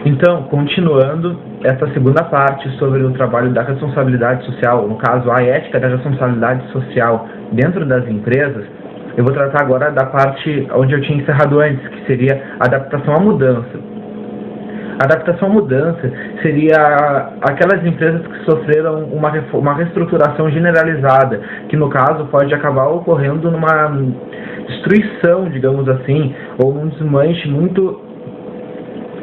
Então, continuando essa segunda parte sobre o trabalho da responsabilidade social, no caso, a ética da responsabilidade social dentro das empresas, eu vou tratar agora da parte onde eu tinha encerrado antes, que seria a adaptação à mudança. A adaptação à mudança seria aquelas empresas que sofreram uma reestruturação generalizada, que no caso pode acabar ocorrendo numa destruição, digamos assim, ou um desmanche muito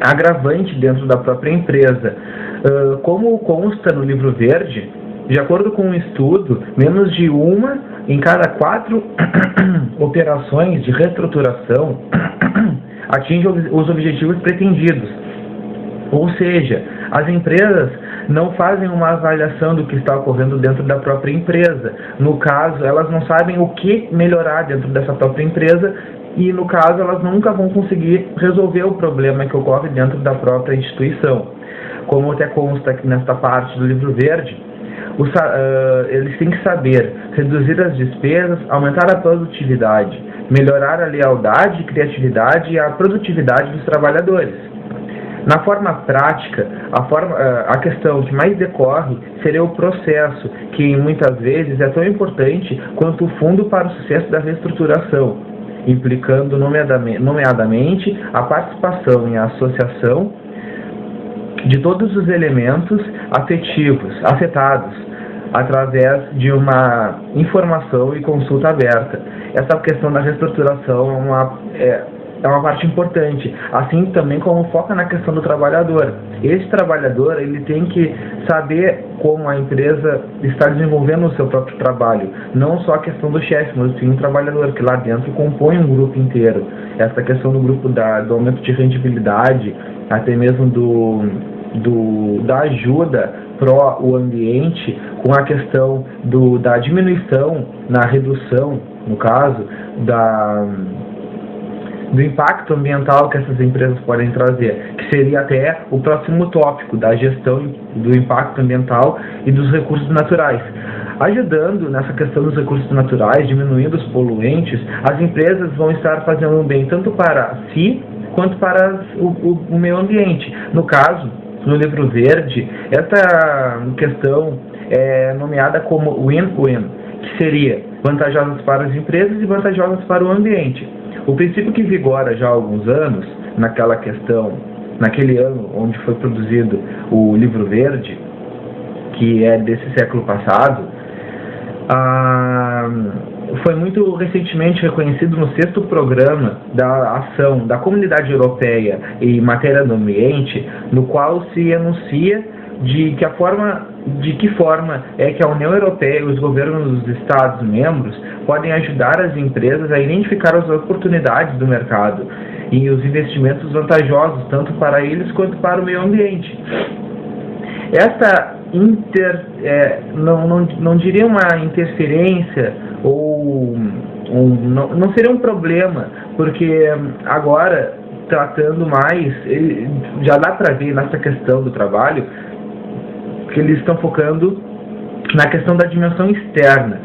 agravante dentro da própria empresa. Como consta no livro verde, de acordo com um estudo, menos de uma em cada 4 operações de reestruturação atinge os objetivos pretendidos. Ou seja, as empresas não fazem uma avaliação do que está ocorrendo dentro da própria empresa. No caso, elas não sabem o que melhorar dentro dessa própria empresa e, no caso, elas nunca vão conseguir resolver o problema que ocorre dentro da própria instituição. Como até consta aqui nesta parte do livro verde, eles têm que saber reduzir as despesas, aumentar a produtividade, melhorar a lealdade, criatividade e a produtividade dos trabalhadores. Na forma prática, a questão que mais decorre seria o processo, que muitas vezes é tão importante quanto o fundo para o sucesso da reestruturação, implicando nomeadamente a participação e a associação de todos os elementos afetados, através de uma informação e consulta aberta. Essa questão da reestruturação é uma parte importante, assim também como foca na questão do trabalhador. Esse trabalhador, ele tem que saber como a empresa está desenvolvendo o seu próprio trabalho, não só a questão do chefe, mas sim o trabalhador, que lá dentro compõe um grupo inteiro. Essa questão do grupo do aumento de rendibilidade, até mesmo da ajuda pró o ambiente, com a questão da diminuição na redução, no caso, do impacto ambiental que essas empresas podem trazer, que seria até o próximo tópico da gestão do impacto ambiental e dos recursos naturais. Ajudando nessa questão dos recursos naturais, diminuindo os poluentes, as empresas vão estar fazendo um bem tanto para si quanto para o meio ambiente. No caso, no livro verde, essa questão é nomeada como win-win, que seria vantajosas para as empresas e vantajosas para o ambiente. O princípio que vigora já há alguns anos, naquele ano onde foi produzido o livro verde, que é desse século passado, foi muito recentemente reconhecido no 6º programa da ação da Comunidade Europeia em matéria do ambiente, no qual se anuncia de que forma é que a União Europeia e os governos dos Estados-membros podem ajudar as empresas a identificar as oportunidades do mercado e os investimentos vantajosos tanto para eles quanto para o meio ambiente. Esta não diria uma interferência ou não seria um problema, porque agora, tratando mais, já dá para ver nessa questão do trabalho que eles estão focando na questão da dimensão externa.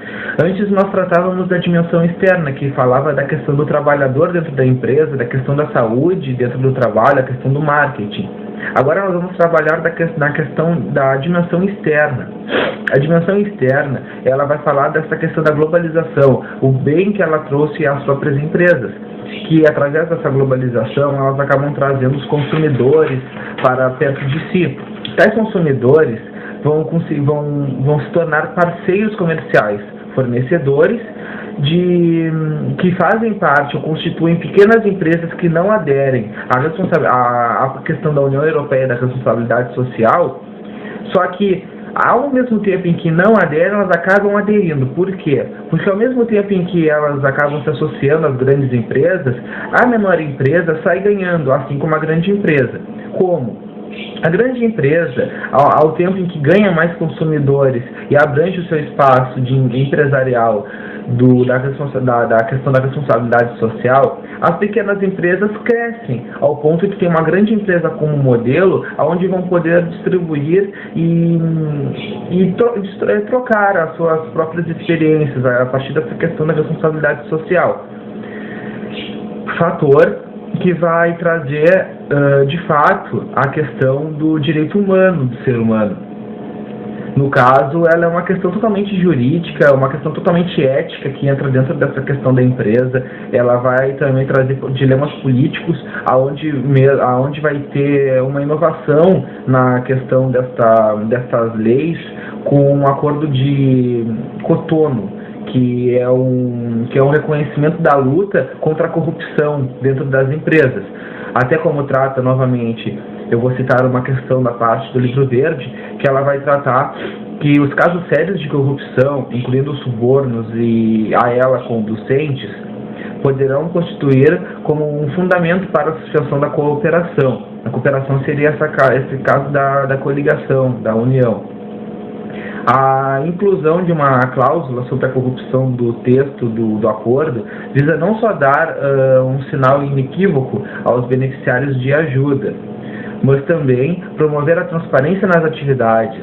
Antes nós tratávamos da dimensão externa, que falava da questão do trabalhador dentro da empresa, da questão da saúde dentro do trabalho, a questão do marketing. Agora nós vamos trabalhar na questão da dimensão externa. A dimensão externa, ela vai falar dessa questão da globalização, o bem que ela trouxe às próprias empresas, que através dessa globalização elas acabam trazendo os consumidores para perto de si. Tais consumidores vão se tornar parceiros comerciais, fornecedores que fazem parte ou constituem pequenas empresas que não aderem à questão da União Europeia da responsabilidade social, só que ao mesmo tempo em que não aderem, elas acabam aderindo. Por quê? Porque ao mesmo tempo em que elas acabam se associando às grandes empresas, a menor empresa sai ganhando, assim como a grande empresa. Como? A grande empresa, ao tempo em que ganha mais consumidores e abrange o seu espaço empresarial da questão da responsabilidade social, as pequenas empresas crescem ao ponto de ter uma grande empresa como modelo, onde vão poder distribuir e trocar as suas próprias experiências a partir dessa questão da responsabilidade social. Fator que vai trazer, de fato, a questão do direito humano do ser humano. No caso, ela é uma questão totalmente jurídica, uma questão totalmente ética que entra dentro dessa questão da empresa. Ela vai também trazer dilemas políticos, aonde vai ter uma inovação na questão dessas leis com um acordo de Cotonou, que é um reconhecimento da luta contra a corrupção dentro das empresas. Até como trata, novamente, eu vou citar uma questão da parte do Livro Verde, que ela vai tratar que os casos sérios de corrupção, incluindo os subornos e a ela conducentes, poderão constituir como um fundamento para a suspensão da cooperação. A cooperação seria esse caso da coligação, da união. A inclusão de uma cláusula sobre a corrupção do texto do acordo visa não só dar um sinal inequívoco aos beneficiários de ajuda, mas também promover a transparência nas atividades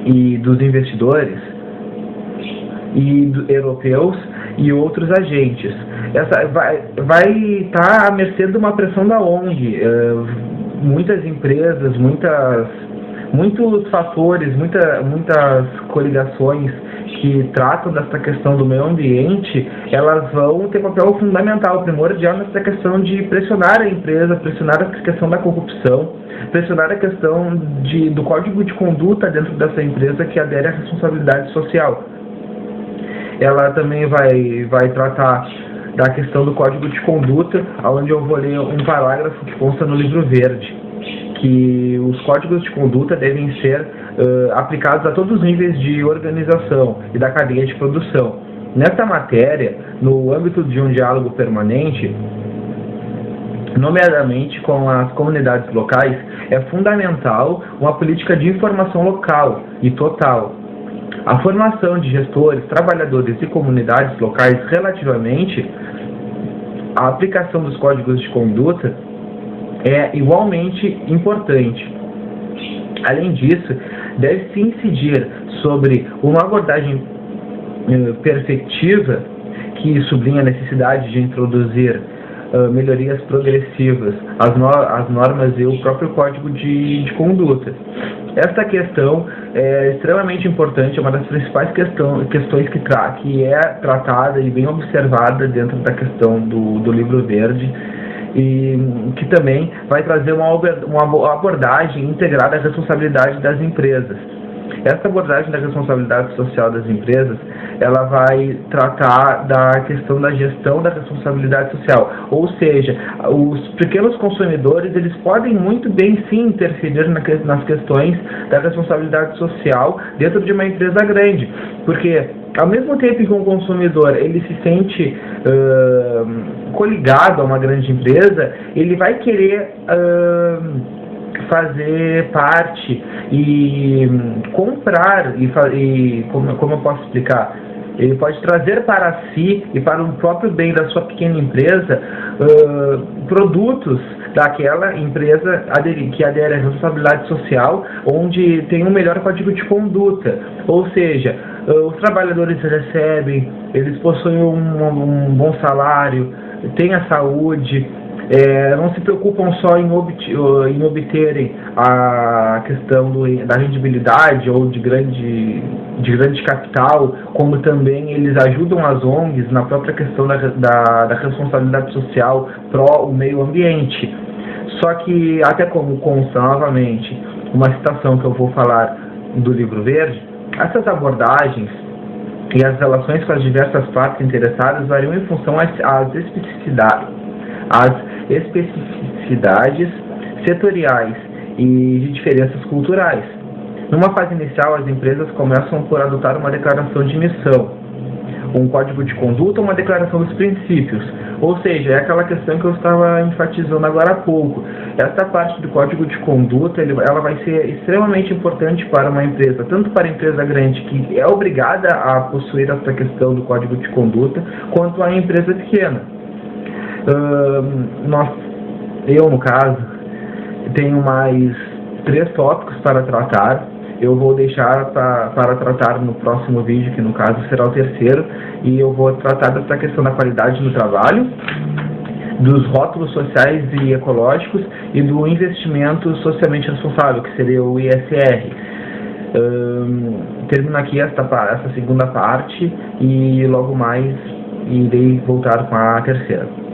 e dos investidores e europeus e outros agentes. Essa vai estar à mercê de uma pressão da ONG. Muitas empresas, muitos fatores, muitas coligações que tratam dessa questão do meio ambiente, elas vão ter papel fundamental, primordial nessa questão de pressionar a empresa, pressionar a questão da corrupção, pressionar a questão do código de conduta dentro dessa empresa que adere à responsabilidade social. Ela também vai tratar da questão do código de conduta, onde eu vou ler um parágrafo que consta no Livro Verde, que os códigos de conduta devem ser aplicados a todos os níveis de organização e da cadeia de produção. Nesta matéria, no âmbito de um diálogo permanente, nomeadamente com as comunidades locais, é fundamental uma política de informação local e total. A formação de gestores, trabalhadores e comunidades locais relativamente à aplicação dos códigos de conduta é igualmente importante. Além disso, deve-se incidir sobre uma abordagem perfectiva que sublinha a necessidade de introduzir melhorias progressivas às normas e o próprio código de conduta. Esta questão é extremamente importante, é uma das principais questões que é tratada e bem observada dentro da questão do Livro Verde, e que também vai trazer uma abordagem integrada à responsabilidade das empresas. Essa abordagem da responsabilidade social das empresas, ela vai tratar da questão da gestão da responsabilidade social, ou seja, os pequenos consumidores, eles podem muito bem sim interferir nas questões da responsabilidade social dentro de uma empresa grande, porque ao mesmo tempo que um consumidor ele se sente coligado a uma grande empresa, ele vai querer fazer parte e comprar como eu posso explicar? Ele pode trazer para si e para o próprio bem da sua pequena empresa produtos daquela empresa que adere à responsabilidade social, onde tem um melhor código de conduta, ou seja, os trabalhadores recebem, eles possuem um bom salário, têm a saúde, não se preocupam só em obterem a questão da rendibilidade ou de grande capital, como também eles ajudam as ONGs na própria questão da responsabilidade social pró o meio ambiente. Só que, até como consta novamente uma citação que eu vou falar do Livro Verde, essas abordagens e as relações com as diversas partes interessadas variam em função às especificidades setoriais e de diferenças culturais. Numa fase inicial, as empresas começam por adotar uma declaração de missão, um código de conduta ou uma declaração dos princípios, ou seja, é aquela questão que eu estava enfatizando agora há pouco. Essa parte do código de conduta, ela vai ser extremamente importante para uma empresa, tanto para a empresa grande, que é obrigada a possuir essa questão do código de conduta, quanto a empresa pequena. Eu, no caso, tenho mais 3 tópicos para tratar. Eu vou deixar para tratar no próximo vídeo, que no caso será o terceiro, e eu vou tratar dessa questão da qualidade no trabalho, dos rótulos sociais e ecológicos e do investimento socialmente responsável, que seria o ISR. Termino aqui essa segunda parte e logo mais irei voltar com a terceira.